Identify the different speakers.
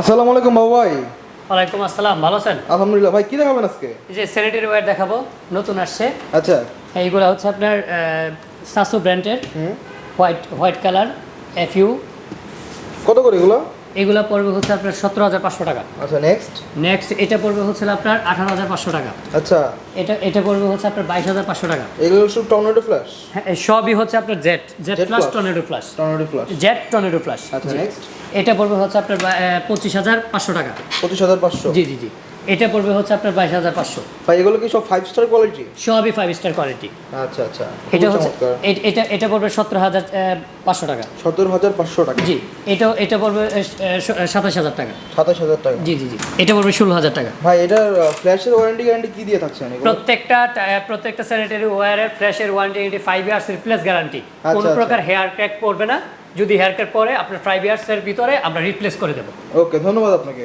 Speaker 1: আসসালামু আলাইকুম বাবু ভাই।
Speaker 2: ওয়ালাইকুম আসসালাম, ভালো আছেন?
Speaker 1: আলহামদুলিল্লাহ। ভাই কি দেখাবেন আজকে?
Speaker 2: এই যে স্যানিটারি ওয়্যার দেখাবো, নতুন আসছে।
Speaker 1: আচ্ছা।
Speaker 2: এইগুলো হচ্ছে আপনার সাসো ব্র্যান্ডের, হোয়াইট কালার এফইউ।
Speaker 1: কত করে এগুলো?
Speaker 2: এগুলো পড়বে হচ্ছে আপনার 17,500 টাকা।
Speaker 1: আচ্ছা, নেক্সট।
Speaker 2: নেক্সট এটা পড়বে হচ্ছে আপনার 18,500 টাকা।
Speaker 1: আচ্ছা,
Speaker 2: এটা পড়বে হচ্ছে আপনার 22,500 টাকা।
Speaker 1: এগুলো সব টর্নেডো ফ্ল্যাশ?
Speaker 2: হ্যাঁ, এই সবই হচ্ছে আপনার jet plus tornado flash.
Speaker 1: Tornado flash,
Speaker 2: jet tornado flash.
Speaker 1: আচ্ছা, নেক্সট।
Speaker 2: এটা পড়বে হচ্ছে আপনার 25,500 টাকা।
Speaker 1: 25,500?
Speaker 2: জি জি জি। এটা পড়বে হচ্ছে আপনার 22,500।
Speaker 1: ভাই এগুলো কি সব 5 স্টার কোয়ালিটি?
Speaker 2: সবই 5 স্টার কোয়ালিটি।
Speaker 1: আচ্ছা আচ্ছা,
Speaker 2: এটা হচ্ছে এটা পড়বে 17,500 টাকা।
Speaker 1: 17,500 টাকা?
Speaker 2: জি। এটা পড়বে 27,000 টাকা।
Speaker 1: 27,000 টাকা?
Speaker 2: জি জি জি। এটা পড়বে 16,000 টাকা।
Speaker 1: ভাই এটার ফ্ল্যাশের ওয়ারেন্টি গ্যারান্টি কি দিয়ে থাকছেন এগুলো?
Speaker 2: প্রত্যেকটা স্যানিটারি ওয়্যারের ফ্ল্যাশের ওয়ারেন্টি 5 ইয়ার্স রিপ্লেস গ্যারান্টি। কোনো
Speaker 1: আচ্ছা।
Speaker 2: প্রকার হেয়ার ক্র্যাক পড়বে না। যদি হেয়ার ক্র্যাক পড়ে আপনার 5 ইয়ার্সের ভিতরে আমরা রিপ্লেস করে দেবো।
Speaker 1: ওকে, ধন্যবাদ আপনাকে।